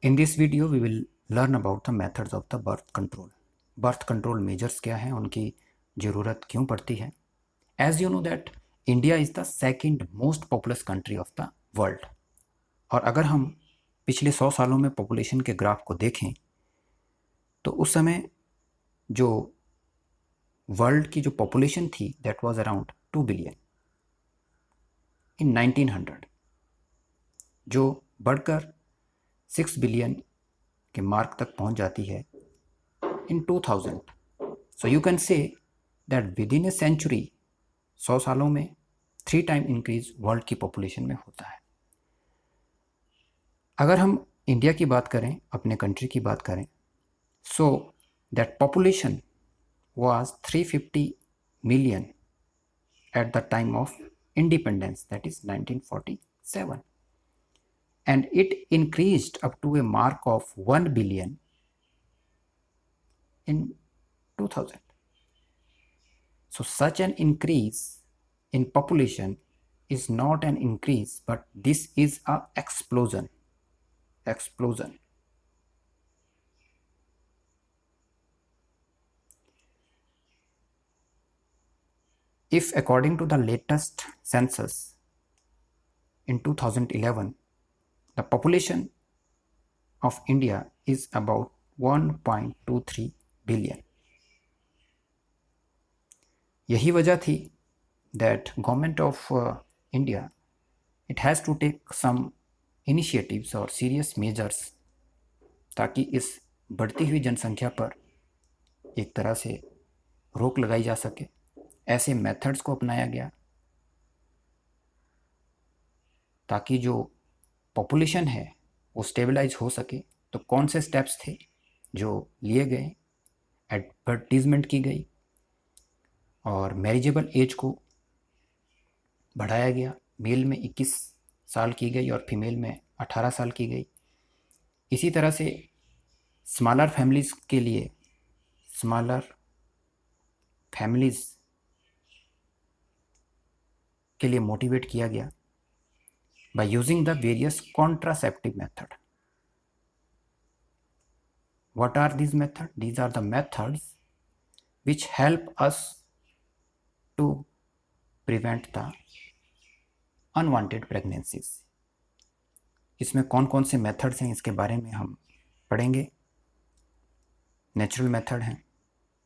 In this video, we will learn about the methods of the birth control. Birth control measures क्या हैं, उनकी ज़रूरत क्यों पड़ती है. As you know that India is the second most populous country of the world. और अगर हम पिछले 100 सालों में पॉपुलेशन के ग्राफ को देखें तो उस समय जो वर्ल्ड की जो पॉपुलेशन थी that was around 2 billion in 1900, जो बढ़कर 6 बिलियन के मार्क तक पहुंच जाती है in 2000. So you can say that within a century 100 सालों में 3 टाइम इंक्रीज वर्ल्ड की पॉपुलेशन में होता है. अगर हम इंडिया की बात करें, अपने कंट्री की बात करें, so that population was 350 million at the time of independence, that is 1947, and it increased up to a mark of 1 billion in 2000. So such an increase in population is not an increase, but this is a explosion. If according to the latest census in 2011, the population of India is about 1.23 billion. यही वजह थी that government of India, it has to take some initiatives or serious measures ताकि इस बढ़ती हुई जनसंख्या पर एक तरह से रोक लगाई जा सके. ऐसे मेथड्स को अपनाया गया ताकि जो पॉपुलेशन है वो स्टेबलाइज हो सके. तो कौन से स्टेप्स थे जो लिए गए? एडवर्टीजमेंट की गई और मैरिजेबल एज को बढ़ाया गया. मेल में 21 साल की गई और फीमेल में 18 साल की गई. इसी तरह से स्मॉलर फैमिलीज़ के लिए मोटिवेट किया गया by using the various contraceptive method. What are these methods? These are the methods which help us to prevent the unwanted pregnancies. इसमें कौन कौन से मेथड्स हैं इसके बारे में हम पढ़ेंगे. नेचुरल मेथड हैं,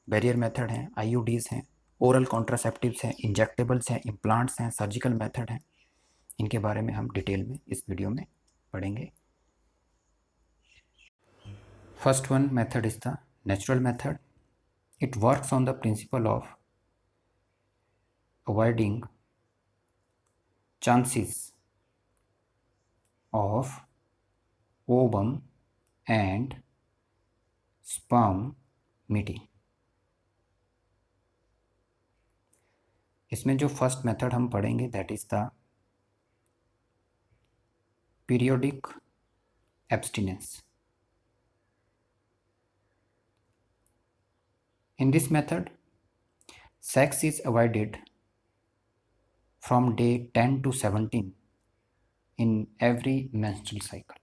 बैरियर मेथड हैं, IUDs हैं, ओरल कॉन्ट्रासेप्टिव्स हैं, इंजेक्टेबल्स हैं, इम्प्लांट्स हैं, सर्जिकल मेथड हैं. इनके बारे में हम डिटेल में इस वीडियो में पढ़ेंगे. First one method is the natural method. It works on the principle of avoiding chances of ovum and sperm meeting. इसमें जो फर्स्ट मेथड हम पढ़ेंगे that is the periodic abstinence. In this method, sex is avoided from day 10 to 17 in every menstrual cycle.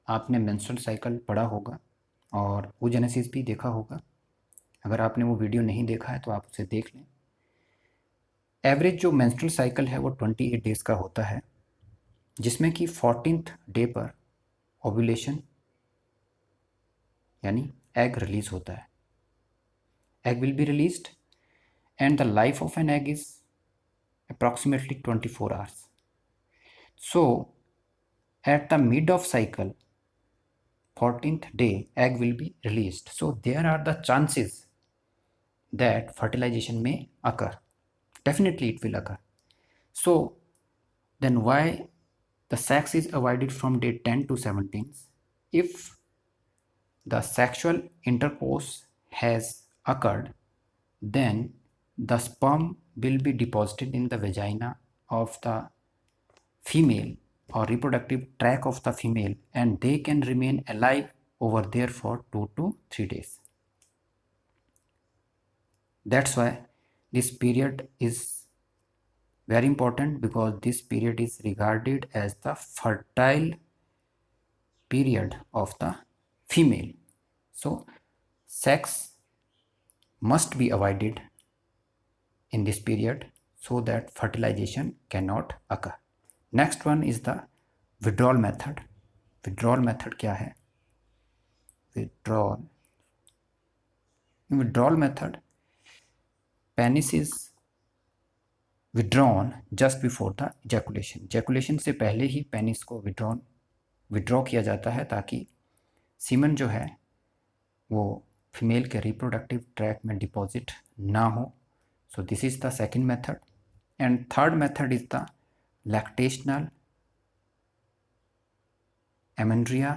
आपने menstrual cycle पढ़ा होगा और oogenesis भी देखा होगा. अगर आपने वो वीडियो नहीं देखा है तो आप उसे देख लें. एवरेज जो menstrual cycle है वो 28 डेज़ का होता है, जिसमें कि 14th डे पर ओव्यूलेशन यानी एग रिलीज होता है. Egg will be released and the life of an egg is approximately 24 hours. So at the mid of cycle 14th day egg will be released. So there are the chances that fertilization में occur. Definitely it will occur. So then why the sex is avoided from day 10 to 17? If the sexual intercourse has occurred, then the sperm will be deposited in the vagina of the female or reproductive tract of the female, and they can remain alive over there for 2 to 3 days. That's why this period is very important, because this period is regarded as the fertile period of the female. So sex must be avoided in this period so that fertilization cannot occur. Next one is the withdrawal method. Withdrawal method क्या है? Withdrawal method, penis is withdrawn just before the ejaculation. ejaculation से पहले ही penis को withdraw किया जाता है ताकि semen जो है वो फीमेल के रिप्रोडक्टिव ट्रैक में डिपॉजिट ना हो. So this is the second method. And third method is the lactational amenorrhea.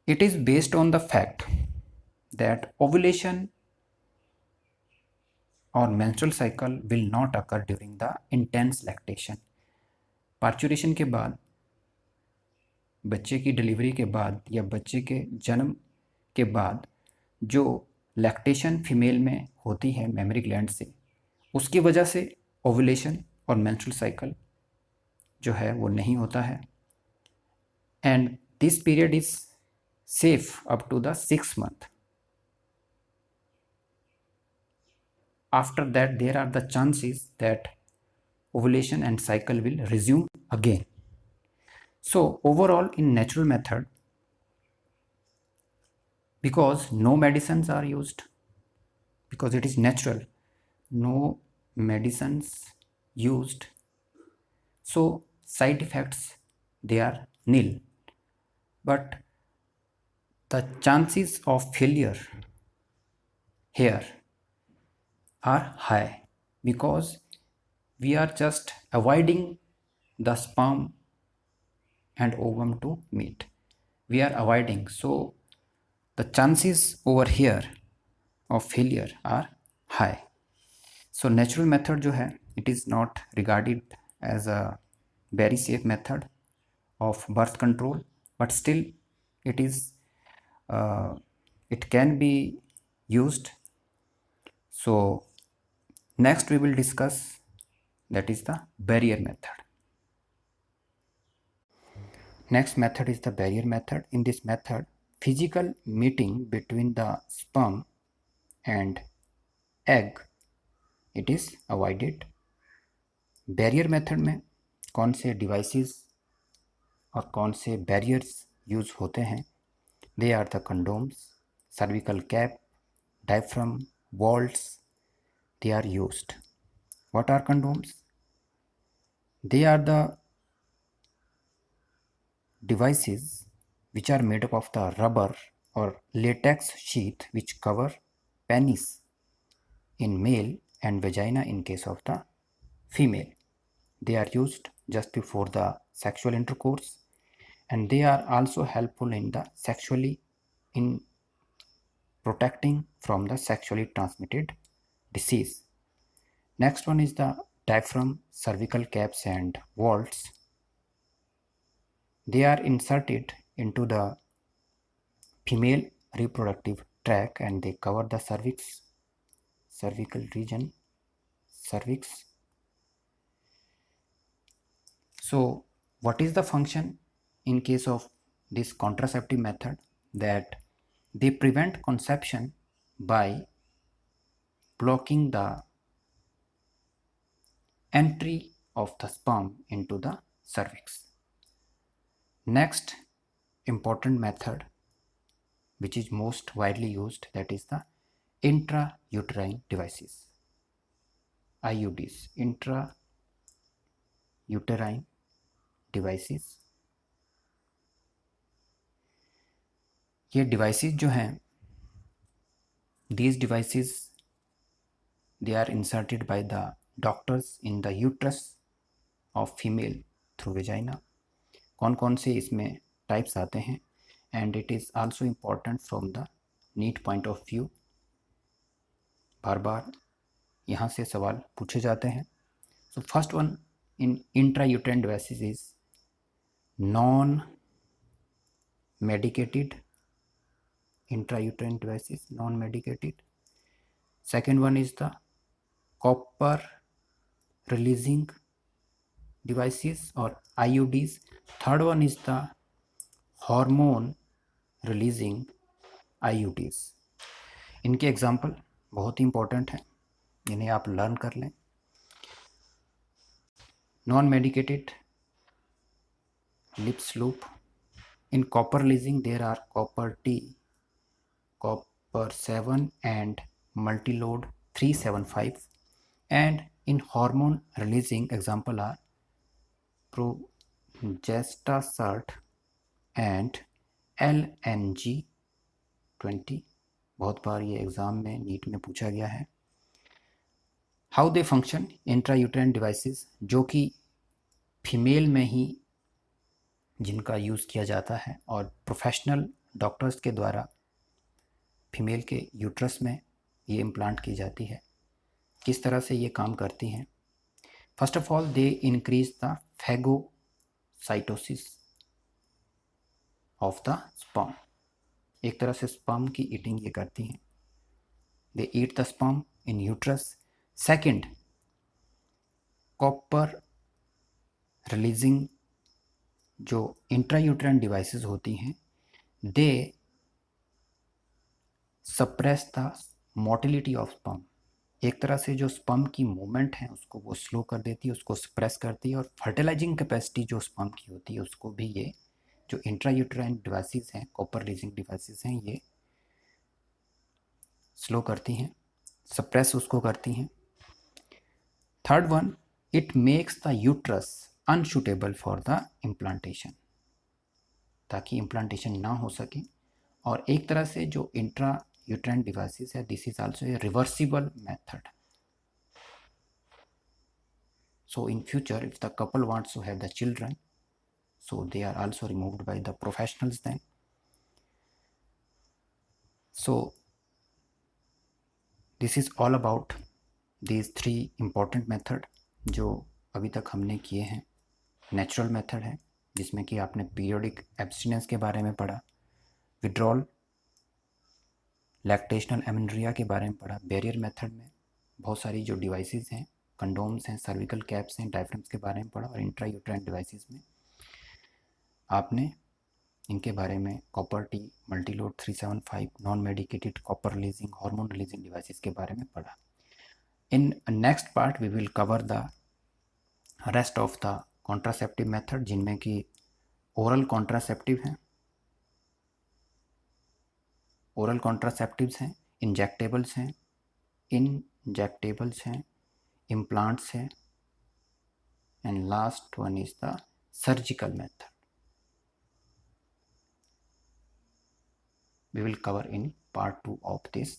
It is based on the fact that ovulation or menstrual cycle will not occur during the intense lactation. Parturition के बाद, बच्चे की delivery के बाद या बच्चे के जन्म के बाद जो लैक्टेशन फीमेल में होती है मेमरी ग्लैंड से, उसकी वजह से ओवुलेशन और मेंस्ट्रुअल साइकिल जो है वो नहीं होता है. And this period is safe up to the 6 month. After that, there are the chances that ovulation and cycle will resume again. So overall, in natural method, because no medicines are used, because it is natural, no medicines used, so side effects, they are nil. But the chances of failure here are high because we are just avoiding the sperm and ovum to meet. We are avoiding, so the chances over here of failure are high. So natural method जो है, it is not regarded as a very safe method of birth control, but still it is it can be used. So next we will discuss, that is the barrier method. Next method is the barrier method. In this method, physical meeting between the sperm and egg, it is avoided. Barrier method में कौन से devices और कौन से barriers use होते हैं? They are the condoms, cervical cap, diaphragm, vaults, they are used. What are condoms? They are the devices which are made up of the rubber or latex sheath which cover penis in male and vagina in case of the female. They are used just before the sexual intercourse, and they are also helpful in the in protecting from the sexually transmitted disease. Next one is the diaphragm, cervical caps and vaults. They are inserted into the female reproductive tract and they cover the cervix, cervical region, cervix. So what is the function in case of this contraceptive method? That they prevent conception by blocking the entry of the sperm into the cervix. Next important method, which is most widely used, that is the intrauterine devices, IUDs, intrauterine devices. ये devices जो हैं, these devices, they are inserted by the doctors in the uterus of female through vagina. कौन कौन से इसमें types आते हैं? And it is also important from the NEET point of view. बार बार यहाँ से सवाल पूछे जाते हैं. So first one in intrauterine devices is non medicated, intrauterine devices, non-medicated. Second one is the copper releasing devices or IUDs. Third one is the hormone releasing IUDs. इनके example बहुत ही इंपॉर्टेंट हैं, इन्हें आप लर्न कर लें. Non medicated lips loop. In copper leasing there are copper T, copper 7 and multilode 375. And in hormone releasing example are progestasert and LNG20. बहुत बार ये exam में नीट में पूछा गया है. How they function. Intrauterine devices जो कि फीमेल में ही जिनका यूज़ किया जाता है और प्रोफेशनल डॉक्टर्स के द्वारा फीमेल के यूट्रस में ये इम्प्लांट की जाती है. किस तरह से ये काम करती हैं. First of all they increase the phagocytosis of the sperm. एक तरह से स्पर्म की ईटिंग ये करती हैं. They eat the sperm in uterus. Second, copper releasing जो इंट्रायूटेराइन डिवाइसेस होती हैं, they suppress the motility of sperm. एक तरह से जो स्पर्म की मूवमेंट है उसको वो स्लो कर देती है, उसको सप्रेस करती है. और फर्टिलाइजिंग कैपेसिटी जो स्पर्म की होती है उसको भी ये जो इंट्रायूटेराइन डिवाइसेस हैं, कॉपर रिलीजिंग डिवाइसेस हैं, ये स्लो करती हैं, सप्रेस उसको करती हैं. Third one, it makes the uterus unsuitable for the implantation, ताकि इम्प्लांटेशन ना हो सके. और एक तरह से जो इंट्रायूटेराइन डिवाइसेस है, this is also a reversible method. So in future if the couple wants to have the children, so they are also removed by the professionals then. So this is all about these three important method जो अभी तक हमने किए हैं. Natural method है जिसमें कि आपने पीरियोडिक एब्स्टिनेंस के बारे में पढ़ा, विड्रॉल, लैक्टेशनल एमेन्ड्रिया के बारे में पढ़ा. बैरियर मेथड में बहुत सारी जो डिवाइसेस हैं, कंडोम्स हैं, सर्विकल कैप्स हैं, डायफ्राम्स के बारे में पढ़ा. और इंट्रायूटेराइन डिवाइसेस में आपने इनके बारे में copper T, multiload 375, non medicated copper releasing, hormone releasing devices के बारे में पढ़ा. In next part we will cover the rest of the contraceptive method, जिनमें कि ओरल कॉन्ट्रासेप्टिव हैं, ओरल कॉन्ट्रासेप्टिव्स हैं, इंजेक्टेबल्स हैं, इम्प्लांट्स हैं, and last one is the surgical method. We will cover in part 2 of this